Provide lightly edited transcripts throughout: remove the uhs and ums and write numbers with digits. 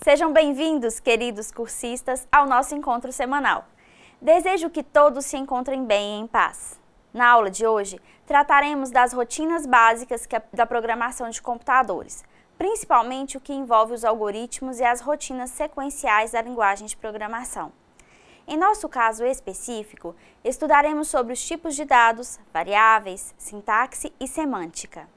Sejam bem-vindos, queridos cursistas, ao nosso encontro semanal. Desejo que todos se encontrem bem e em paz. Na aula de hoje, trataremos das rotinas básicas da programação de computadores, principalmente o que envolve os algoritmos e as rotinas sequenciais da linguagem de programação. Em nosso caso específico, estudaremos sobre os tipos de dados, variáveis, sintaxe e semântica.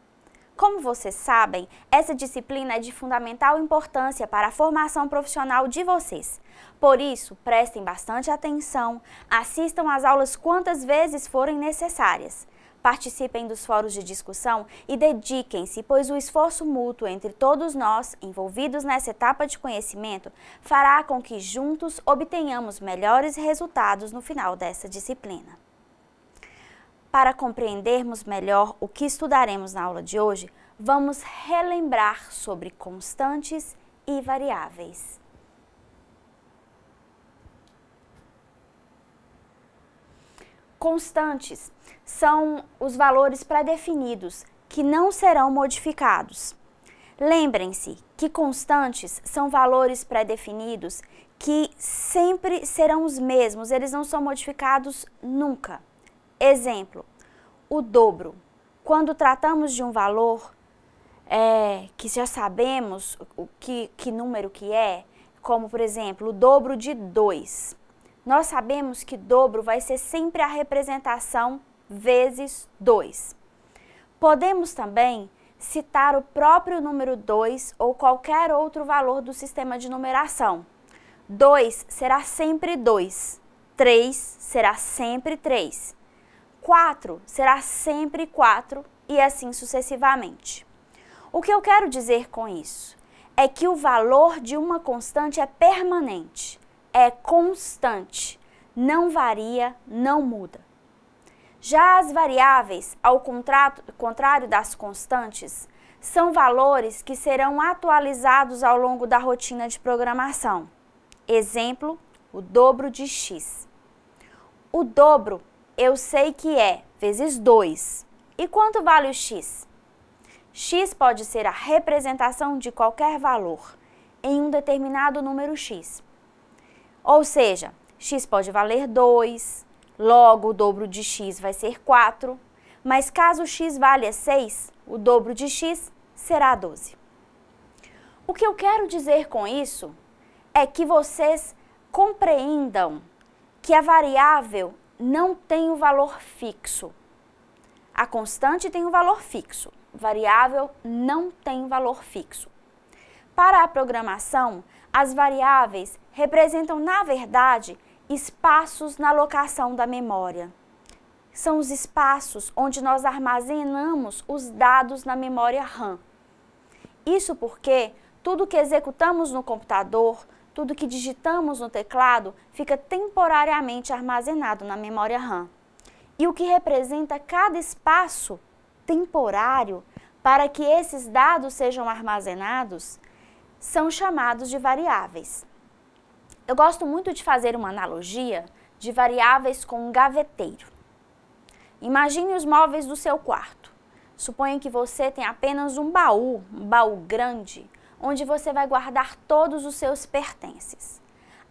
Como vocês sabem, essa disciplina é de fundamental importância para a formação profissional de vocês. Por isso, prestem bastante atenção, assistam às aulas quantas vezes forem necessárias. Participem dos fóruns de discussão e dediquem-se, pois o esforço mútuo entre todos nós, envolvidos nessa etapa de conhecimento, fará com que juntos obtenhamos melhores resultados no final dessa disciplina. Para compreendermos melhor o que estudaremos na aula de hoje, vamos relembrar sobre constantes e variáveis. Constantes são os valores pré-definidos que não serão modificados. Lembrem-se que constantes são valores pré-definidos que sempre serão os mesmos, eles não são modificados nunca. Exemplo, o dobro. Quando tratamos de um valor que já sabemos que número que é, como por exemplo, o dobro de 2. Nós sabemos que dobro vai ser sempre a representação vezes 2. Podemos também citar o próprio número 2 ou qualquer outro valor do sistema de numeração. 2 será sempre 2, 3 será sempre 3. 4 será sempre 4 e assim sucessivamente. O que eu quero dizer com isso é que o valor de uma constante é permanente, é constante, não varia, não muda. Já as variáveis, ao contrário das constantes, são valores que serão atualizados ao longo da rotina de programação. Exemplo, o dobro de x. O dobro eu sei que é vezes 2. E quanto vale o x? X pode ser a representação de qualquer valor em um determinado número x. Ou seja, x pode valer 2, logo o dobro de x vai ser 4, mas caso x valha 6, o dobro de x será 12. O que eu quero dizer com isso é que vocês compreendam que a variável não tem o valor fixo. A constante tem o valor fixo, variável não tem valor fixo. Para a programação, as variáveis representam, na verdade, espaços na locação da memória. São os espaços onde nós armazenamos os dados na memória RAM. Isso porque tudo que executamos no computador, tudo que digitamos no teclado fica temporariamente armazenado na memória RAM. E o que representa cada espaço temporário para que esses dados sejam armazenados são chamados de variáveis. Eu gosto muito de fazer uma analogia de variáveis com um gaveteiro. Imagine os móveis do seu quarto. Suponha que você tem apenas um baú grande, onde você vai guardar todos os seus pertences.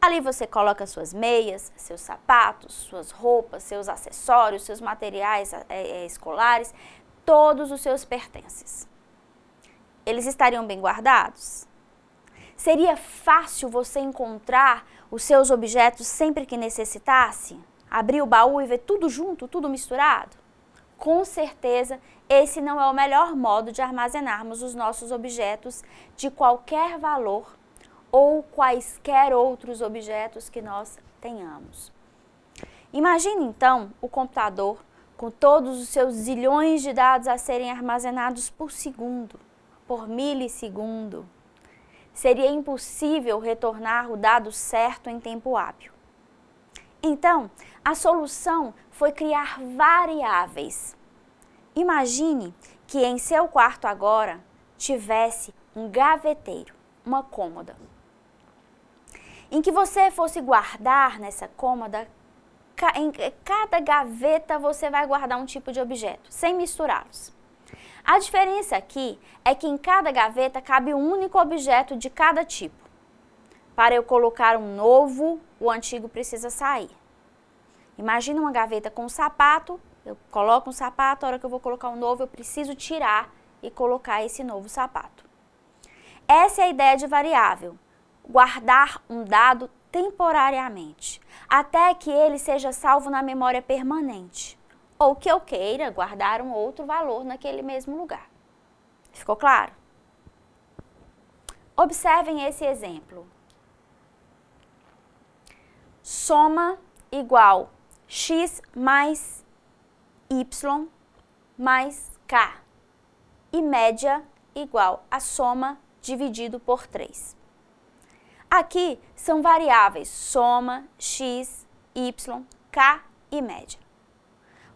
Ali você coloca suas meias, seus sapatos, suas roupas, seus acessórios, seus materiais escolares, todos os seus pertences. Eles estariam bem guardados? Seria fácil você encontrar os seus objetos sempre que necessitasse? Abrir o baú e ver tudo junto, tudo misturado? Com certeza, esse não é o melhor modo de armazenarmos os nossos objetos de qualquer valor ou quaisquer outros objetos que nós tenhamos. Imagine então o computador com todos os seus zilhões de dados a serem armazenados por segundo, por milissegundo. Seria impossível retornar o dado certo em tempo hábil. Então, a solução foi criar variáveis. Imagine que em seu quarto agora tivesse um gaveteiro, uma cômoda, em que você fosse guardar nessa cômoda, em cada gaveta você vai guardar um tipo de objeto, sem misturá-los. A diferença aqui é que em cada gaveta cabe um único objeto de cada tipo. para eu colocar um novo, o antigo precisa sair. Imagina uma gaveta com um sapato, eu coloco um sapato, a hora que eu vou colocar um novo, eu preciso tirar e colocar esse novo sapato. Essa é a ideia de variável, guardar um dado temporariamente, até que ele seja salvo na memória permanente, ou que eu queira guardar um outro valor naquele mesmo lugar. Ficou claro? Observem esse exemplo. Soma igual x mais y mais k. E média igual a soma dividido por 3. Aqui são variáveis soma, x, y, k e média.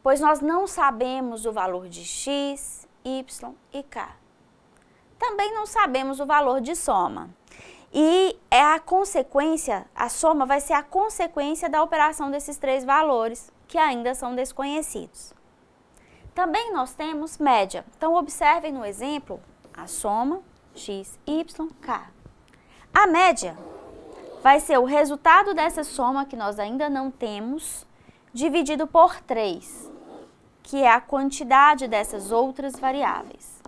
Pois nós não sabemos o valor de x, y e k. Também não sabemos o valor de soma. E é a consequência, a soma vai ser a consequência da operação desses 3 valores, que ainda são desconhecidos. Também nós temos média. Então, observem no exemplo a soma x, y, k. A média vai ser o resultado dessa soma, que nós ainda não temos, dividido por 3, que é a quantidade dessas outras variáveis.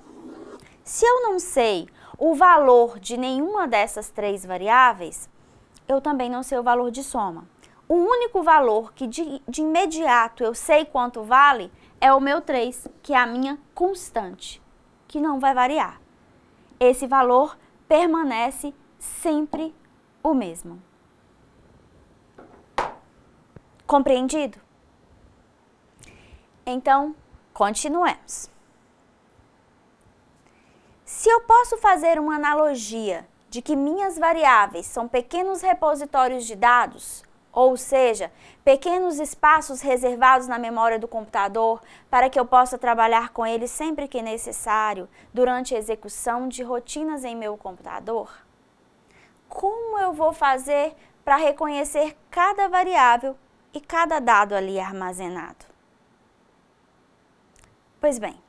Se eu não sei o valor de nenhuma dessas 3 variáveis, eu também não sei o valor de soma. O único valor que de imediato eu sei quanto vale é o meu 3, que é a minha constante, que não vai variar. Esse valor permanece sempre o mesmo. Compreendido? Então, continuemos. Se eu posso fazer uma analogia de que minhas variáveis são pequenos repositórios de dados, ou seja, pequenos espaços reservados na memória do computador para que eu possa trabalhar com eles sempre que necessário durante a execução de rotinas em meu computador, como eu vou fazer para reconhecer cada variável e cada dado ali armazenado? Pois bem,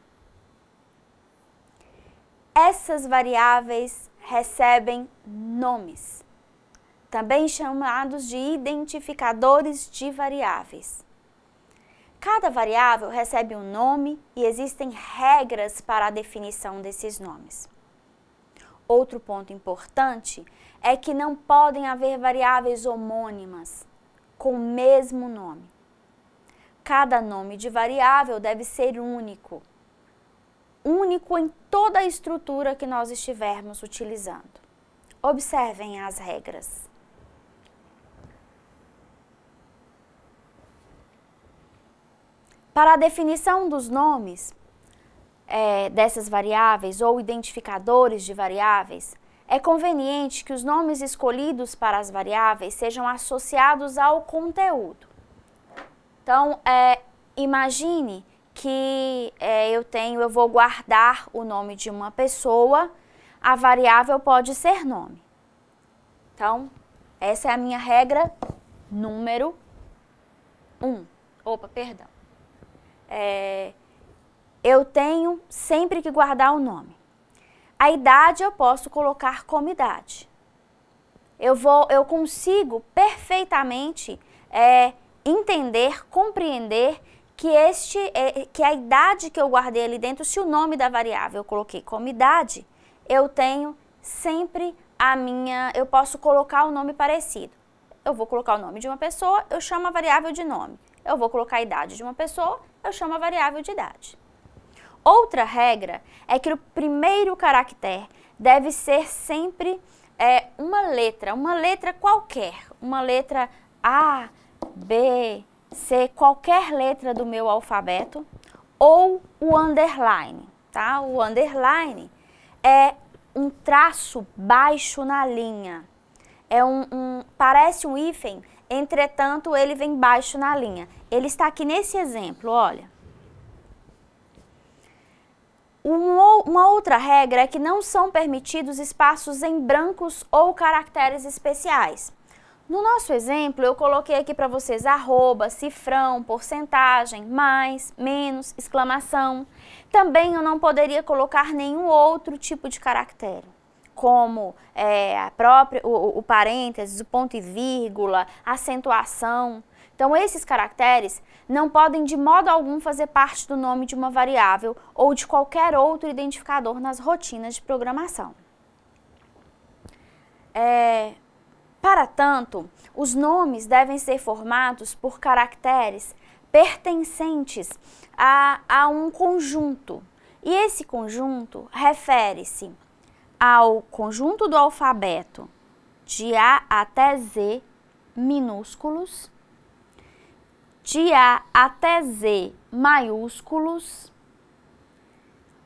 essas variáveis recebem nomes, também chamados de identificadores de variáveis. Cada variável recebe um nome e existem regras para a definição desses nomes. Outro ponto importante é que não podem haver variáveis homônimas com o mesmo nome. Cada nome de variável deve ser único. Único em toda a estrutura que nós estivermos utilizando. Observem as regras. Para a definição dos nomes dessas variáveis ou identificadores de variáveis, é conveniente que os nomes escolhidos para as variáveis sejam associados ao conteúdo. Então, imagine que eu vou guardar o nome de uma pessoa, a variável pode ser nome. Então, essa é a minha regra número 1. Eu tenho sempre que guardar o nome. A idade eu posso colocar como idade. Eu consigo perfeitamente entender, compreender que a idade que eu guardei ali dentro, se o nome da variável eu coloquei como idade, eu tenho sempre eu posso colocar um nome parecido. Eu vou colocar o nome de uma pessoa, eu chamo a variável de nome. Eu vou colocar a idade de uma pessoa, eu chamo a variável de idade. Outra regra é que o primeiro caractere deve ser sempre uma letra qualquer, uma letra A, B, C, qualquer letra do meu alfabeto, ou o underline, tá? O underline é um traço baixo na linha, parece um hífen, entretanto ele vem baixo na linha. Ele está aqui nesse exemplo, olha. Uma outra regra é que não são permitidos espaços em brancos ou caracteres especiais. No nosso exemplo, eu coloquei aqui para vocês arroba, cifrão, porcentagem, mais, menos, exclamação. Também eu não poderia colocar nenhum outro tipo de caractere, como o parênteses, o ponto e vírgula, acentuação. Então, esses caracteres não podem de modo algum fazer parte do nome de uma variável ou de qualquer outro identificador nas rotinas de programação. Para tanto, os nomes devem ser formados por caracteres pertencentes a um conjunto. E esse conjunto refere-se ao conjunto do alfabeto de A até Z minúsculos, de A até Z maiúsculos,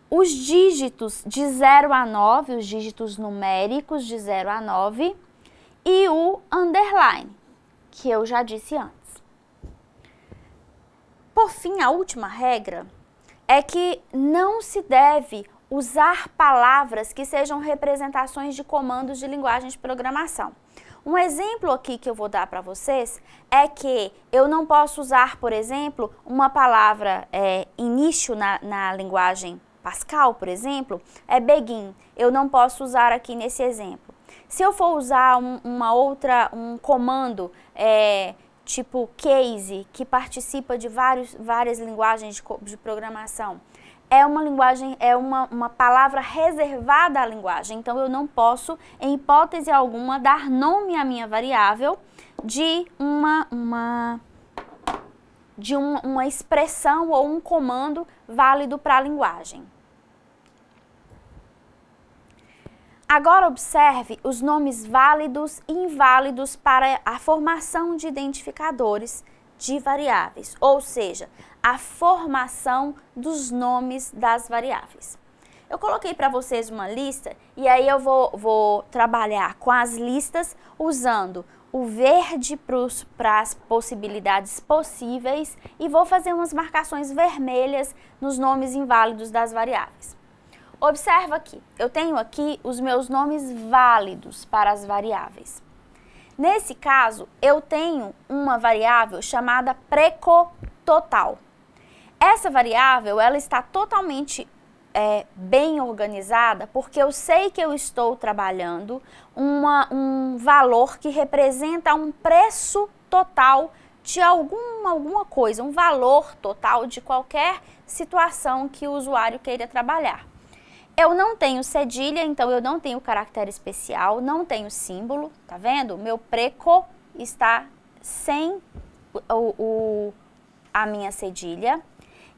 os dígitos de 0 a 9, os dígitos numéricos de 0 a 9 e o underline, que eu já disse antes. Por fim, a última regra é que não se deve usar palavras que sejam representações de comandos de linguagem de programação. Um exemplo aqui que eu vou dar para vocês é que eu não posso usar, por exemplo, uma palavra início na linguagem Pascal, por exemplo, é begin. Eu não posso usar aqui nesse exemplo. Se eu for usar um comando tipo case, que participa de várias linguagens de programação, é uma palavra reservada à linguagem. Então, eu não posso, em hipótese alguma, dar nome à minha variável de uma expressão ou um comando válido para a linguagem. Agora observe os nomes válidos e inválidos para a formação de identificadores de variáveis, ou seja, a formação dos nomes das variáveis. Eu coloquei para vocês uma lista e aí eu vou trabalhar com as listas usando o verde para as possibilidades possíveis e vou fazer umas marcações vermelhas nos nomes inválidos das variáveis. Observa aqui, eu tenho aqui os meus nomes válidos para as variáveis. Nesse caso, eu tenho uma variável chamada precototal. Essa variável, ela está totalmente bem organizada, porque eu sei que eu estou trabalhando um valor que representa um preço total de alguma coisa, um valor total de qualquer situação que o usuário queira trabalhar. Eu não tenho cedilha, então eu não tenho caractere especial, não tenho símbolo, tá vendo? Meu preco está sem a minha cedilha.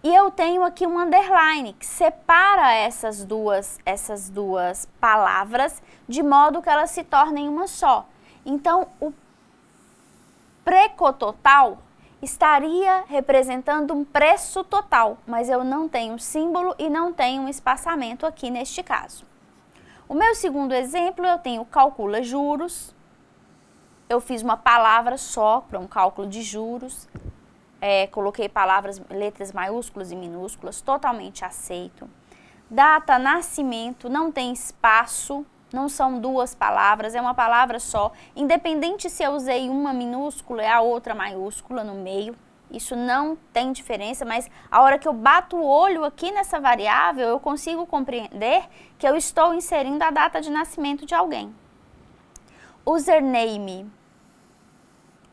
E eu tenho aqui um underline que separa essas duas palavras de modo que elas se tornem uma só. Então, o precototal estaria representando um preço total, mas eu não tenho símbolo e não tenho um espaçamento aqui neste caso. O meu segundo exemplo, eu tenho calcula juros. Eu fiz uma palavra só para um cálculo de juros. Coloquei letras maiúsculas e minúsculas, totalmente aceito. Data, nascimento, não tem espaço, não são duas palavras, é uma palavra só. Independente se eu usei uma minúscula e a outra maiúscula no meio, isso não tem diferença, mas a hora que eu bato o olho aqui nessa variável, eu consigo compreender que eu estou inserindo a data de nascimento de alguém. Username,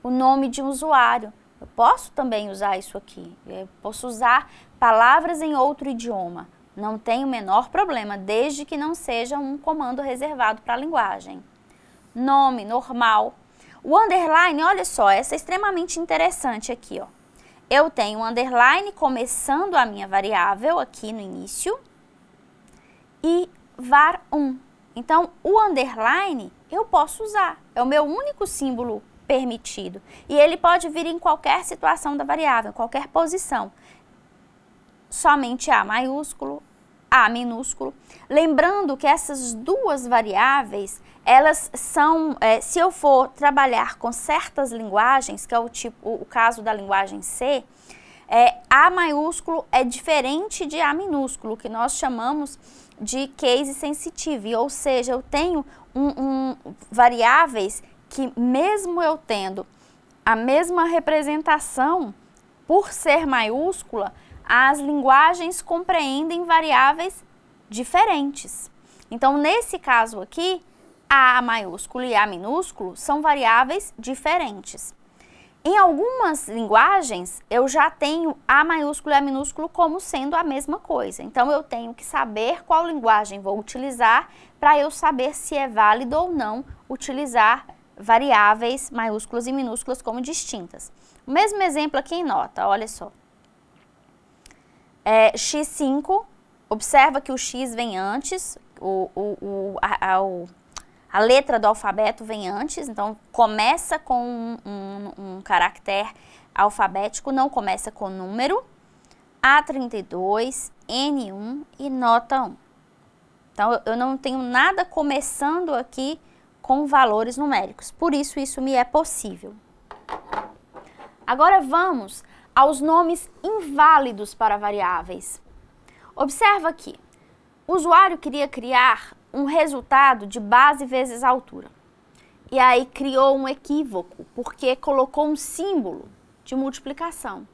o nome de um usuário. Eu posso também usar isso aqui, eu posso usar palavras em outro idioma. Não tem o menor problema, desde que não seja um comando reservado para a linguagem. Nome, normal. O underline, olha só, essa é extremamente interessante aqui, ó. Eu tenho um underline começando a minha variável aqui no início e var1. Então, o underline eu posso usar, é o meu único símbolo permitido. E ele pode vir em qualquer situação da variável, qualquer posição. Somente A maiúsculo, A minúsculo. Lembrando que essas duas variáveis, elas são, se eu for trabalhar com certas linguagens, que é o caso da linguagem C, A maiúsculo é diferente de A minúsculo, que nós chamamos de case sensitive, ou seja, eu tenho variáveis que mesmo eu tendo a mesma representação, por ser maiúscula, as linguagens compreendem variáveis diferentes. Então, nesse caso aqui, A maiúsculo e A minúsculo são variáveis diferentes. Em algumas linguagens, eu já tenho A maiúsculo e A minúsculo como sendo a mesma coisa. Então, eu tenho que saber qual linguagem vou utilizar para eu saber se é válido ou não utilizar variáveis maiúsculas e minúsculas como distintas. O mesmo exemplo aqui em nota, olha só. X5, observa que o X vem antes, a letra do alfabeto vem antes, então começa com um caractere alfabético, não começa com número. A32, N1 e nota 1. Então, eu não tenho nada começando aqui com valores numéricos, por isso isso me é possível. Agora vamos aos nomes inválidos para variáveis. Observa aqui, o usuário queria criar um resultado de base vezes altura. E aí criou um equívoco, porque colocou um símbolo de multiplicação.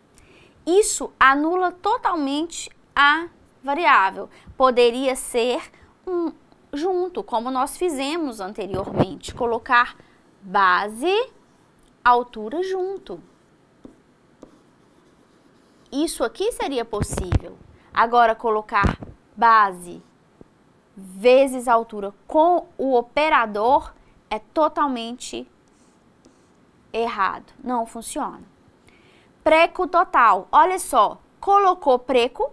Isso anula totalmente a variável. Poderia ser um junto, como nós fizemos anteriormente, colocar base, altura junto. Isso aqui seria possível. Agora, colocar base vezes altura com o operador é totalmente errado. Não funciona. Preco total. Olha só, colocou preco,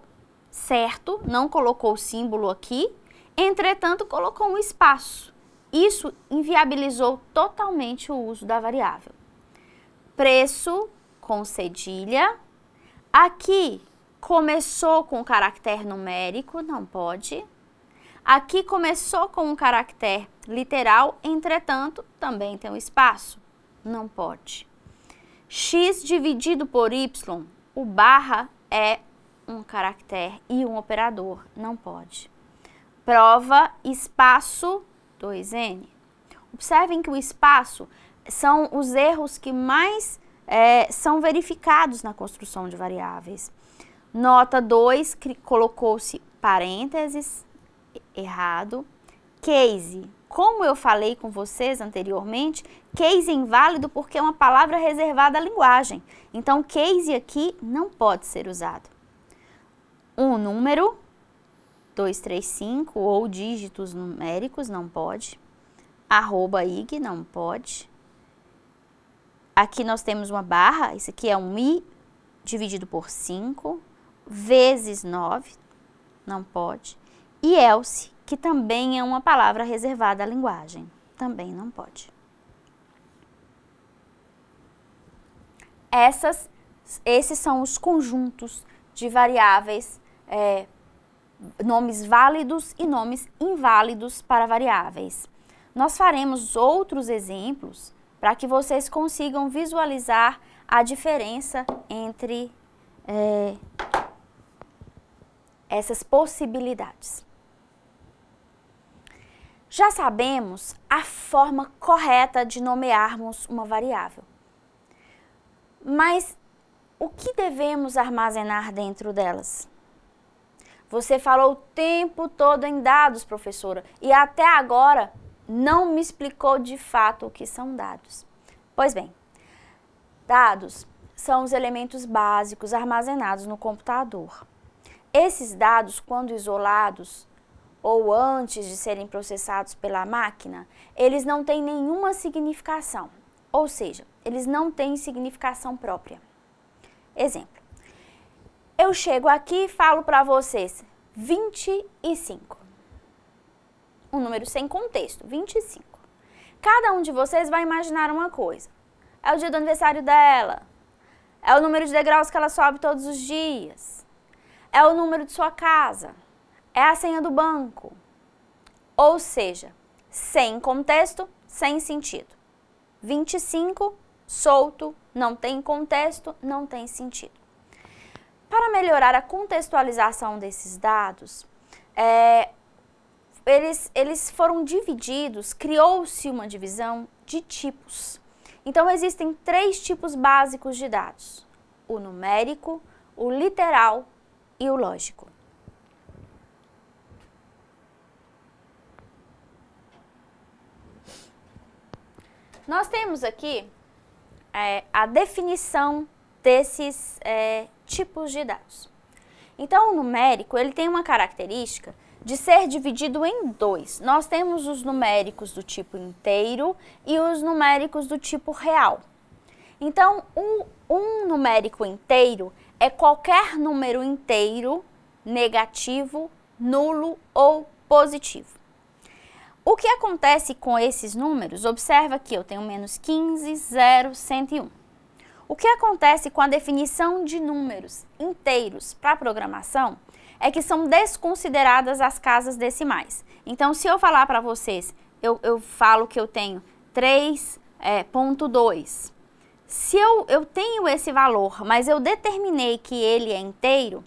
certo, não colocou o símbolo aqui, entretanto, colocou um espaço. Isso inviabilizou totalmente o uso da variável. Preço com cedilha. Aqui começou com caractere numérico, não pode. Aqui começou com um caractere literal, entretanto, também tem um espaço, não pode. X dividido por Y, o barra é um caractere e um operador, não pode. Prova espaço 2N. Observem que o espaço são os erros que mais são verificados na construção de variáveis. Nota 2, colocou-se parênteses, errado. Case, como eu falei com vocês anteriormente, case é inválido porque é uma palavra reservada à linguagem. Então, case aqui não pode ser usado. Um número, 235 ou dígitos numéricos, não pode. @ig, não pode. Aqui nós temos uma barra, isso aqui é um i dividido por 5, vezes 9, não pode. E else, que também é uma palavra reservada à linguagem, também não pode. Esses são os conjuntos de variáveis, nomes válidos e nomes inválidos para variáveis. Nós faremos outros exemplos para que vocês consigam visualizar a diferença entre essas possibilidades. Já sabemos a forma correta de nomearmos uma variável. Mas o que devemos armazenar dentro delas? Você falou o tempo todo em dados, professora, e até agora não me explicou de fato o que são dados. Pois bem, dados são os elementos básicos armazenados no computador. Esses dados, quando isolados ou antes de serem processados pela máquina, eles não têm nenhuma significação, ou seja, eles não têm significação própria. Exemplo, eu chego aqui e falo para vocês 25. Um número sem contexto, 25. Cada um de vocês vai imaginar uma coisa. É o dia do aniversário dela, é o número de degraus que ela sobe todos os dias, é o número de sua casa, é a senha do banco. Ou seja, sem contexto, sem sentido. 25, solto, não tem contexto, não tem sentido. Para melhorar a contextualização desses dados, eles foram divididos, criou-se uma divisão de tipos. Então, existem 3 tipos básicos de dados: o numérico, o literal e o lógico. Nós temos aqui a definição desses tipos de dados. Então, o numérico, ele tem uma característica de ser dividido em dois. Nós temos os numéricos do tipo inteiro e os numéricos do tipo real. Então, um numérico inteiro é qualquer número inteiro, negativo, nulo ou positivo. O que acontece com esses números? Observa que eu tenho menos 15, 0, 101. O que acontece com a definição de números inteiros para a programação é que são desconsideradas as casas decimais. Então, se eu falar para vocês, eu falo que eu tenho 3,2. Se eu tenho esse valor, mas eu determinei que ele é inteiro,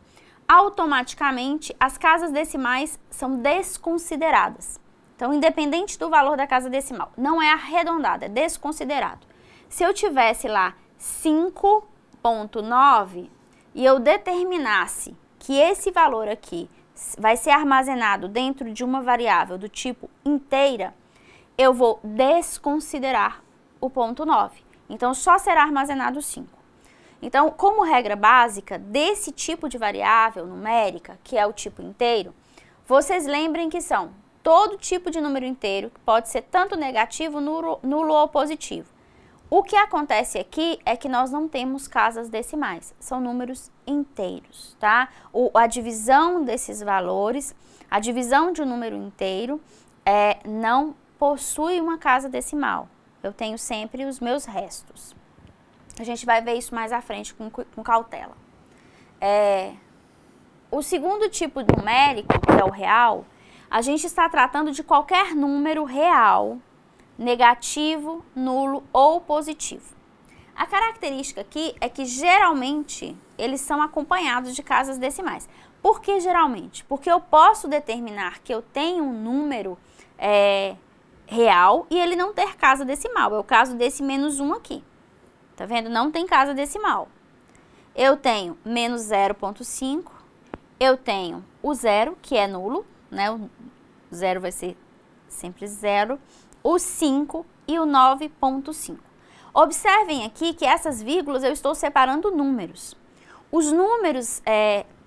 automaticamente as casas decimais são desconsideradas. Então, independente do valor da casa decimal, não é arredondado, é desconsiderado. Se eu tivesse lá 5,9 e eu determinasse que esse valor aqui vai ser armazenado dentro de uma variável do tipo inteira, eu vou desconsiderar o ponto 9. Então, só será armazenado 5. Então, como regra básica desse tipo de variável numérica, que é o tipo inteiro, vocês lembrem que são todo tipo de número inteiro, que pode ser tanto negativo, nulo ou positivo. O que acontece aqui é que nós não temos casas decimais, são números inteiros, tá? A divisão desses valores, a divisão de um número inteiro não possui uma casa decimal. Eu tenho sempre os meus restos. A gente vai ver isso mais à frente com cautela. O segundo tipo numérico, que é o real, a gente está tratando de qualquer número real, negativo, nulo ou positivo. A característica aqui é que geralmente eles são acompanhados de casas decimais. Por que geralmente? Porque eu posso determinar que eu tenho um número real e ele não ter casa decimal. É o caso desse menos 1 aqui. Tá vendo? Não tem casa decimal. Eu tenho menos 0,5, eu tenho o 0, que é nulo, né? O 0 vai ser sempre 0, o 5 e o 9,5. Observem aqui que essas vírgulas eu estou separando números. Os números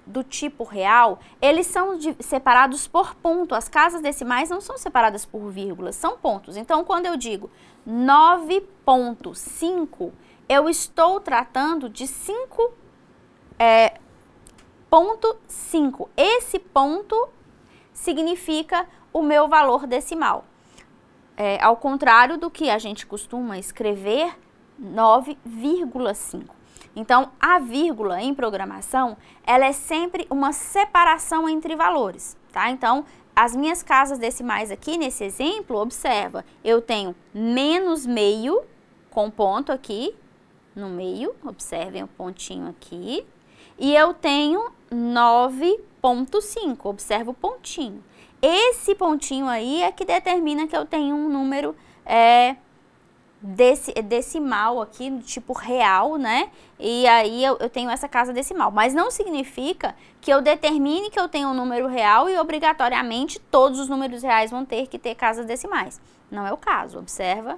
do tipo real, eles são separados por ponto. As casas decimais não são separadas por vírgulas, são pontos. Então, quando eu digo 9,5, eu estou tratando de 5,5. Esse ponto significa o meu valor decimal. Ao contrário do que a gente costuma escrever, 9,5. Então, a vírgula em programação, ela é sempre uma separação entre valores, tá? Então, as minhas casas decimais aqui, nesse exemplo, observa, eu tenho menos meio, com ponto aqui no meio, observem o pontinho aqui, e eu tenho 9,5, observa o pontinho. Esse pontinho aí é que determina que eu tenho um número decimal aqui, do tipo real, né? E aí eu tenho essa casa decimal. Mas não significa que eu determine que eu tenho um número real e obrigatoriamente todos os números reais vão ter que ter casas decimais. Não é o caso. Observa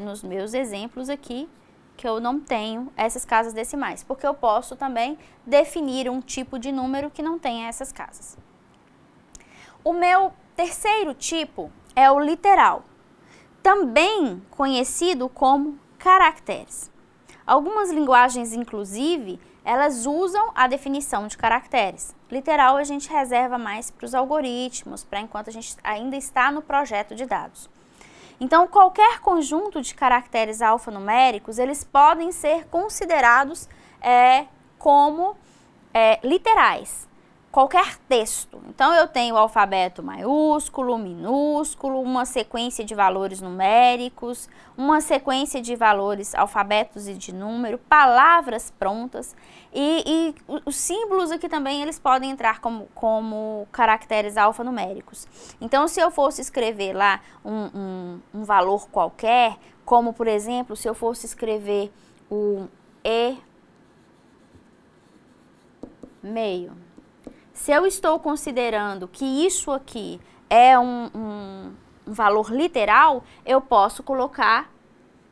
nos meus exemplos aqui que eu não tenho essas casas decimais, porque eu posso também definir um tipo de número que não tenha essas casas. O meu terceiro tipo é o literal, também conhecido como caracteres. Algumas linguagens, inclusive, elas usam a definição de caracteres. Literal a gente reserva mais para os algoritmos, para enquanto a gente ainda está no projeto de dados. Então, qualquer conjunto de caracteres alfanuméricos, eles podem ser considerados como literais. Qualquer texto. Então, eu tenho o alfabeto maiúsculo, minúsculo, uma sequência de valores numéricos, uma sequência de valores alfabetos e de número, palavras prontas e os símbolos aqui também eles podem entrar como caracteres alfanuméricos. Então, se eu fosse escrever lá um valor qualquer, como por exemplo, se eu fosse escrever o E meio. Se eu estou considerando que isso aqui é um valor literal, eu posso colocar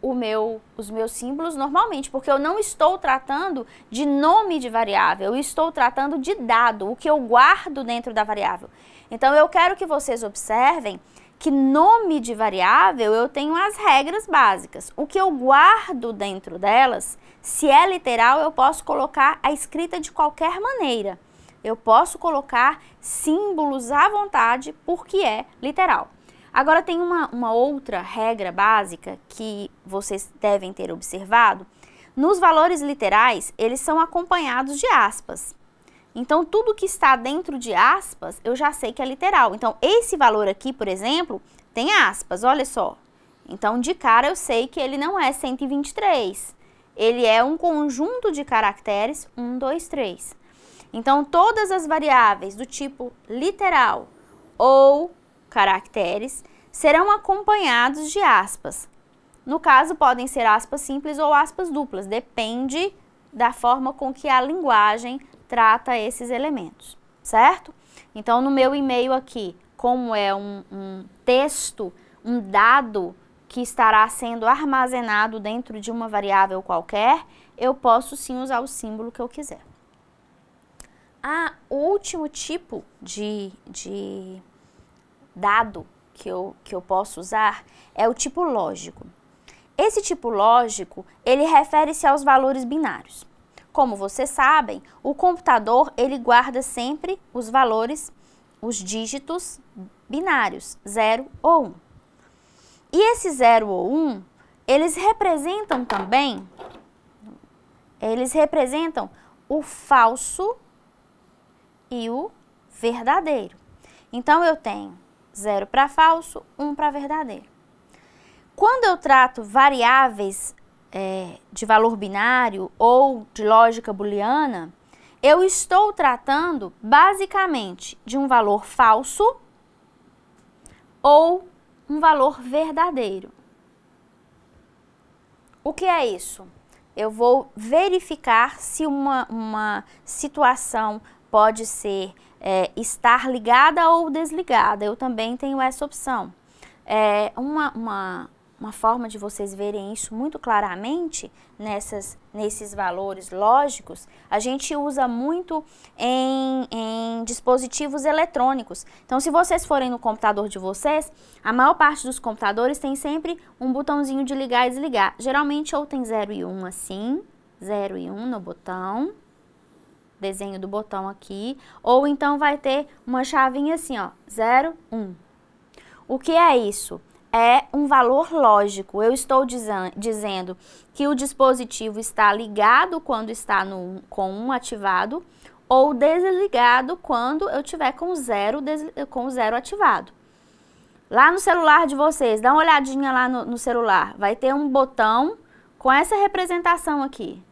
os meus símbolos normalmente, porque eu não estou tratando de nome de variável, eu estou tratando de dado, o que eu guardo dentro da variável. Então, eu quero que vocês observem que nome de variável eu tenho as regras básicas. O que eu guardo dentro delas, se é literal, eu posso colocar a escrita de qualquer maneira. Eu posso colocar símbolos à vontade porque é literal. Agora tem uma outra regra básica que vocês devem ter observado. Nos valores literais, eles são acompanhados de aspas. Então, tudo que está dentro de aspas, eu já sei que é literal. Então, esse valor aqui, por exemplo, tem aspas, olha só. Então, de cara, eu sei que ele não é 123. Ele é um conjunto de caracteres 1, 2, 3. Então, todas as variáveis do tipo literal ou caracteres serão acompanhados de aspas. No caso, podem ser aspas simples ou aspas duplas, depende da forma com que a linguagem trata esses elementos, certo? Então, no meu e-mail aqui, como é um texto, um dado que estará sendo armazenado dentro de uma variável qualquer, eu posso sim usar o símbolo que eu quiser. O último tipo de dado que eu posso usar é o tipo lógico. Esse tipo lógico, ele refere-se aos valores binários. Como vocês sabem, o computador, ele guarda sempre os valores, os dígitos binários, 0 ou 1. E esse 0 ou 1, eles representam também, o falso e o verdadeiro. Então, eu tenho 0 para falso, 1 para verdadeiro. Quando eu trato variáveis de valor binário ou de lógica booleana, eu estou tratando basicamente de um valor falso ou um valor verdadeiro. O que é isso? Eu vou verificar se uma situação pode ser estar ligada ou desligada. Eu também tenho essa opção. Uma forma de vocês verem isso muito claramente nesses valores lógicos, a gente usa muito em dispositivos eletrônicos. Então, se vocês forem no computador de vocês, a maior parte dos computadores tem sempre um botãozinho de ligar e desligar. Geralmente, ou tem 0 e 1 assim, 0 e 1 no botão, desenho do botão aqui, ou então vai ter uma chavinha assim, ó, 0, 1. O que é isso? É um valor lógico. Eu estou dizendo que o dispositivo está ligado quando está com 1 ativado ou desligado quando eu tiver com o 0 ativado. Lá no celular de vocês, dá uma olhadinha lá no celular, vai ter um botão com essa representação aqui.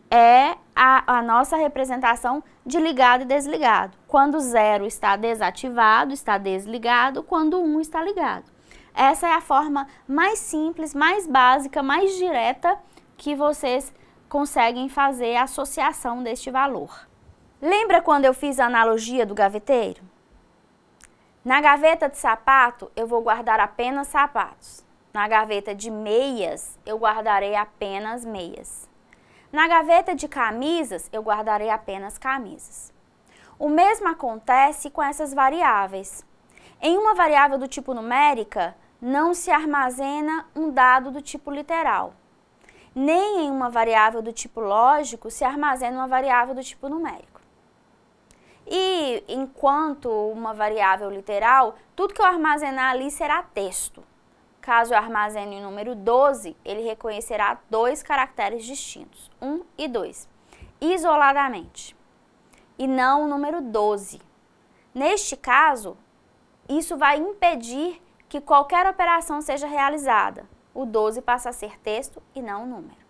É a nossa representação de ligado e desligado. Quando o 0 está desativado, está desligado, quando o 1 está ligado. Essa é a forma mais simples, mais básica, mais direta que vocês conseguem fazer a associação deste valor. Lembra quando eu fiz a analogia do gaveteiro? Na gaveta de sapato, eu vou guardar apenas sapatos. Na gaveta de meias, eu guardarei apenas meias. Na gaveta de camisas, eu guardarei apenas camisas. O mesmo acontece com essas variáveis. Em uma variável do tipo numérica, não se armazena um dado do tipo literal. Nem em uma variável do tipo lógico se armazena uma variável do tipo numérico. E enquanto uma variável literal, tudo que eu armazenar ali será texto. Caso eu armazene o número 12, ele reconhecerá 2 caracteres distintos, 1 e 2, isoladamente, e não o número 12. Neste caso, isso vai impedir que qualquer operação seja realizada. O 12 passa a ser texto e não o número.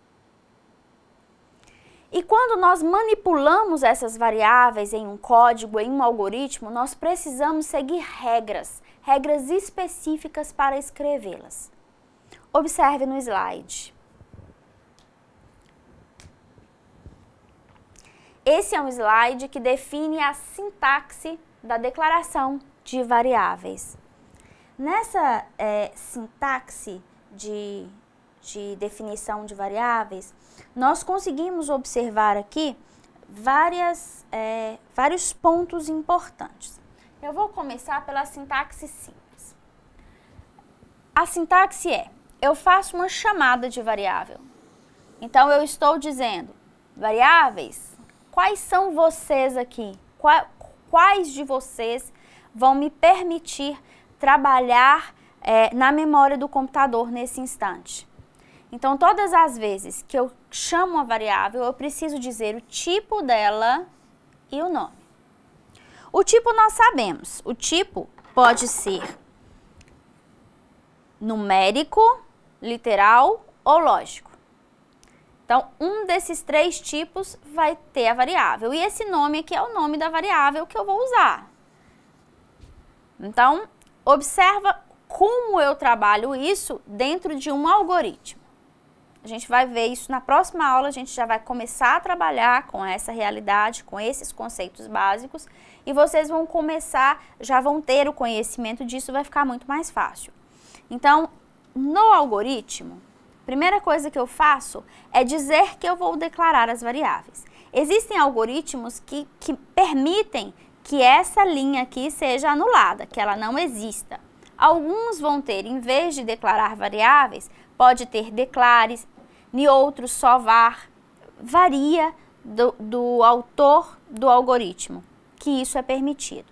E quando nós manipulamos essas variáveis em um código, em um algoritmo, nós precisamos seguir regras específicas para escrevê-las. Observe no slide. Esse é um slide que define a sintaxe da declaração de variáveis. Nessa sintaxe de de definição de variáveis, nós conseguimos observar aqui vários pontos importantes. Eu vou começar pela sintaxe simples. A sintaxe é, eu faço uma chamada de variável. Então, eu estou dizendo, variáveis, quais são vocês aqui? Quais de vocês vão me permitir trabalhar na memória do computador nesse instante? Então, todas as vezes que eu chamo uma variável, eu preciso dizer o tipo dela e o nome. O tipo nós sabemos, o tipo pode ser numérico, literal ou lógico. Então, um desses três tipos vai ter a variável. E esse nome aqui é o nome da variável que eu vou usar. Então, observa como eu trabalho isso dentro de um algoritmo. A gente vai ver isso na próxima aula, a gente já vai começar a trabalhar com essa realidade, com esses conceitos básicos, e vocês vão começar, já vão ter o conhecimento disso, vai ficar muito mais fácil. Então, no algoritmo, a primeira coisa que eu faço é dizer que eu vou declarar as variáveis. Existem algoritmos que permitem que essa linha aqui seja anulada, que ela não exista. Alguns vão ter, em vez de declarar variáveis, pode ter declares, e outros só var. Varia do autor do algoritmo, que isso é permitido.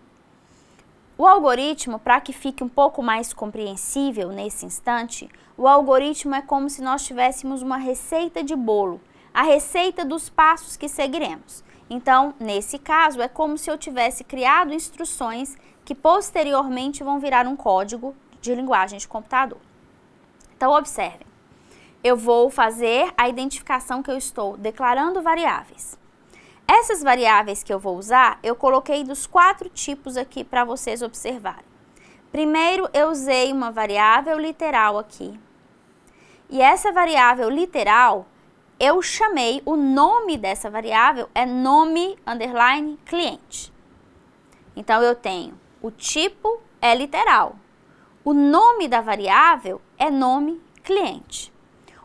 O algoritmo, para que fique um pouco mais compreensível nesse instante, o algoritmo é como se nós tivéssemos uma receita de bolo, a receita dos passos que seguiremos. Então, nesse caso, é como se eu tivesse criado instruções que posteriormente vão virar um código de linguagem de computador. Então, observem. Eu vou fazer a identificação que eu estou declarando variáveis. Essas variáveis que eu vou usar, eu coloquei dos 4 tipos aqui para vocês observarem. Primeiro, eu usei uma variável literal aqui. E essa variável literal, eu chamei, o nome dessa variável é nome _ cliente. Então, eu tenho o tipo é literal. O nome da variável é nome cliente.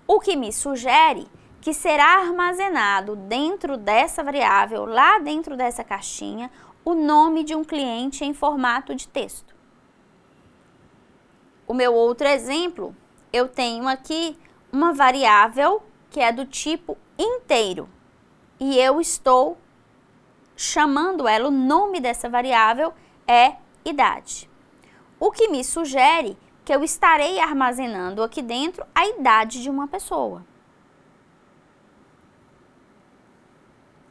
O que me sugere que será armazenado dentro dessa variável, lá dentro dessa caixinha, o nome de um cliente em formato de texto. O meu outro exemplo, eu tenho aqui uma variável que é do tipo inteiro. E eu estou chamando ela, o nome dessa variável é idade. O que me sugere que eu estarei armazenando aqui dentro a idade de uma pessoa.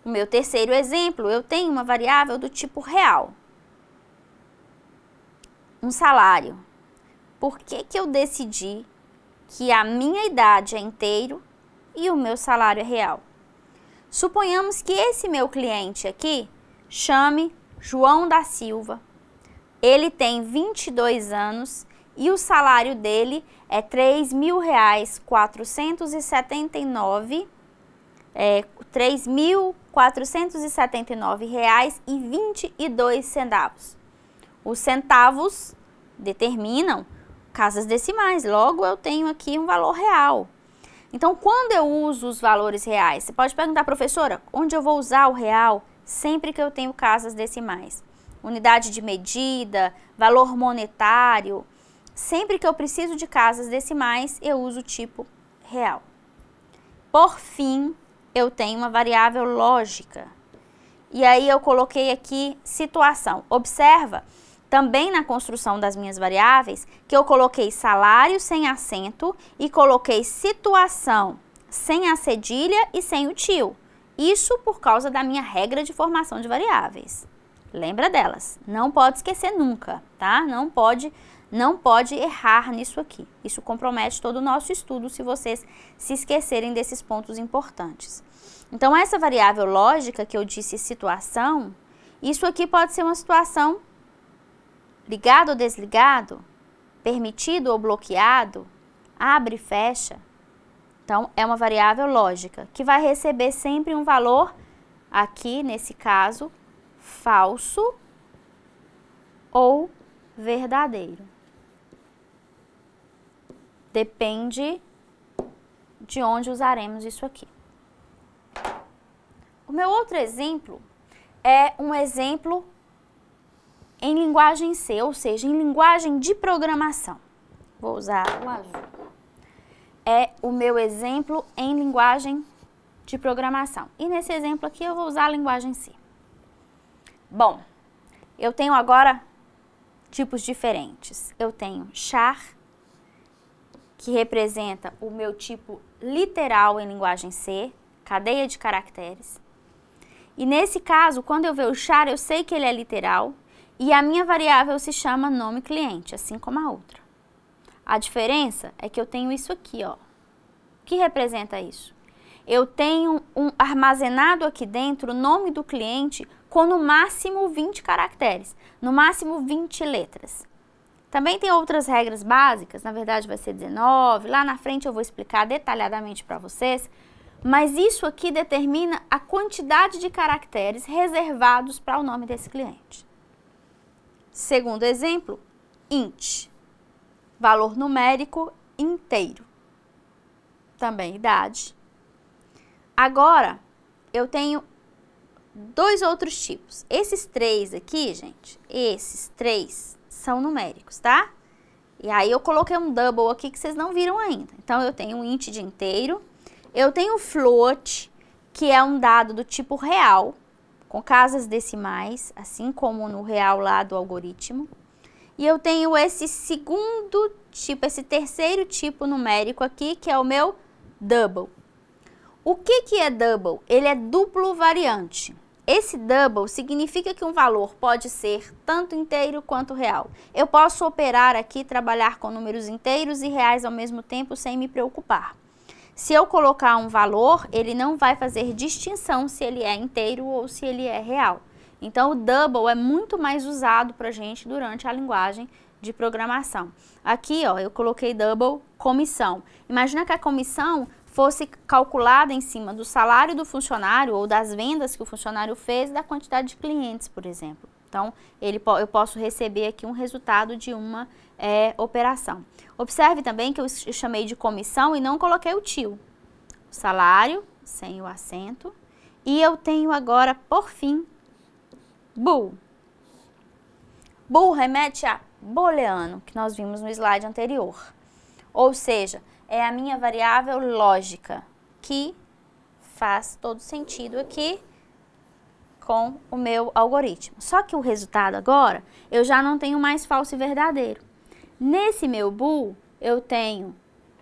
O meu terceiro exemplo, eu tenho uma variável do tipo real. Um salário. Por que eu decidi que a minha idade é inteiro e o meu salário é real? Suponhamos que esse meu cliente aqui chame João da Silva. Ele tem 22 anos e o salário dele é R$ 3.479, R$ 3.479,22. Os centavos determinam casas decimais, logo eu tenho aqui um valor real. Então, quando eu uso os valores reais, você pode perguntar, professora, onde eu vou usar o real? Sempre que eu tenho casas decimais. Unidade de medida, valor monetário, sempre que eu preciso de casas decimais, eu uso o tipo real. Por fim, eu tenho uma variável lógica. E aí eu coloquei aqui situação. Observa, também na construção das minhas variáveis, que eu coloquei salário sem acento e coloquei situação sem a cedilha e sem o tio. Isso por causa da minha regra de formação de variáveis. Lembra delas, não pode esquecer nunca, tá? Não pode errar nisso aqui. Isso compromete todo o nosso estudo se vocês se esquecerem desses pontos importantes. Então, essa variável lógica que eu disse situação, isso aqui pode ser uma situação ligado ou desligado, permitido ou bloqueado, abre e fecha. Então, é uma variável lógica que vai receber sempre um valor, aqui nesse caso, falso ou verdadeiro. Depende de onde usaremos isso aqui. O meu outro exemplo é um exemplo em linguagem C, ou seja, em linguagem de programação. Vou usar o azul. É o meu exemplo em linguagem de programação. E nesse exemplo aqui eu vou usar a linguagem C. Bom, eu tenho agora tipos diferentes. Eu tenho char, que representa o meu tipo literal em linguagem C, cadeia de caracteres. E nesse caso, quando eu ver o char, eu sei que ele é literal e a minha variável se chama nome cliente, assim como a outra. A diferença é que eu tenho isso aqui, ó. O que representa isso? Eu tenho armazenado aqui dentro o nome do cliente com no máximo 20 caracteres, no máximo 20 letras. Também tem outras regras básicas, na verdade vai ser 19, lá na frente eu vou explicar detalhadamente para vocês, mas isso aqui determina a quantidade de caracteres reservados para o nome desse cliente. Segundo exemplo, int, valor numérico inteiro, também idade. Agora, eu tenho dois outros tipos. Esses três aqui, gente, esses três são numéricos, tá? E aí eu coloquei um double aqui que vocês não viram ainda. Então, eu tenho um int de inteiro, eu tenho float, que é um dado do tipo real, com casas decimais, assim como no real lá do algoritmo. E eu tenho esse segundo tipo, esse terceiro tipo numérico aqui, que é o meu double. O que é double? Ele é duplo variante. Esse double significa que um valor pode ser tanto inteiro quanto real. Eu posso operar aqui, trabalhar com números inteiros e reais ao mesmo tempo sem me preocupar. Se eu colocar um valor, ele não vai fazer distinção se ele é inteiro ou se ele é real. Então, o double é muito mais usado para a gente durante a linguagem de programação. Aqui, ó, eu coloquei double comissão. Imagina que a comissão fosse calculada em cima do salário do funcionário ou das vendas que o funcionário fez, da quantidade de clientes, por exemplo. Então, eu posso receber aqui um resultado de uma operação. Observe também que eu chamei de comissão e não coloquei o tio. Salário, sem o acento. E eu tenho agora, por fim, bool. Bool remete a booleano, que nós vimos no slide anterior. Ou seja, é a minha variável lógica, que faz todo sentido aqui com o meu algoritmo. Só que o resultado agora, eu já não tenho mais false e verdadeiro. Nesse meu bool, eu tenho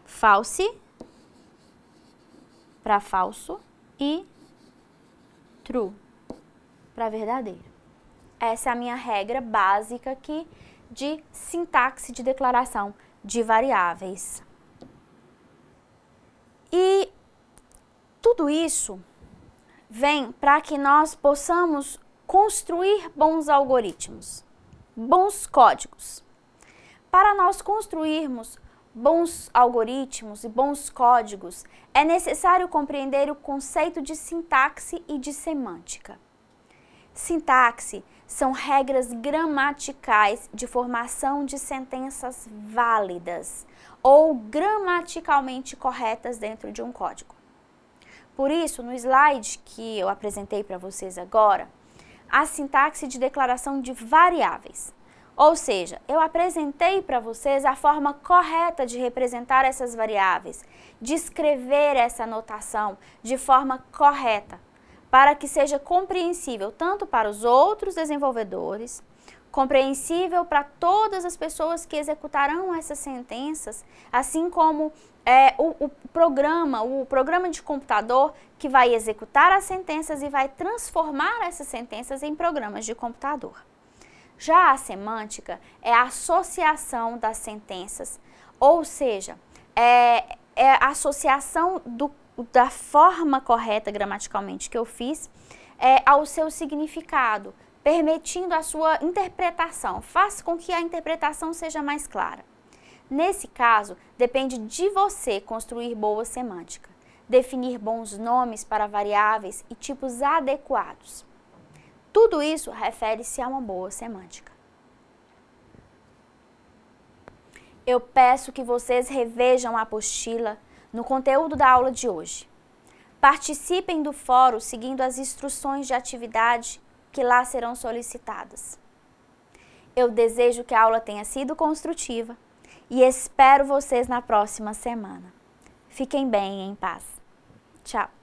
false para falso e true para verdadeiro. Essa é a minha regra básica aqui de sintaxe de declaração de variáveis. E tudo isso vem para que nós possamos construir bons algoritmos, bons códigos. Para nós construirmos bons algoritmos e bons códigos, é necessário compreender o conceito de sintaxe e de semântica. Sintaxe são regras gramaticais de formação de sentenças válidas ou gramaticalmente corretas dentro de um código. Por isso, no slide que eu apresentei para vocês agora, a sintaxe de declaração de variáveis. Ou seja, eu apresentei para vocês a forma correta de representar essas variáveis, de escrever essa notação de forma correta, para que seja compreensível tanto para os outros desenvolvedores, compreensível para todas as pessoas que executarão essas sentenças, assim como o programa de computador que vai executar as sentenças e vai transformar essas sentenças em programas de computador. Já a semântica é a associação das sentenças, ou seja, é a associação da forma correta gramaticalmente que eu fiz ao seu significado, permitindo a sua interpretação, faz com que a interpretação seja mais clara. Nesse caso, depende de você construir boa semântica, definir bons nomes para variáveis e tipos adequados. Tudo isso refere-se a uma boa semântica. Eu peço que vocês revejam a apostila no conteúdo da aula de hoje. Participem do fórum seguindo as instruções de atividade que lá serão solicitadas. Eu desejo que a aula tenha sido construtiva e espero vocês na próxima semana. Fiquem bem e em paz. Tchau!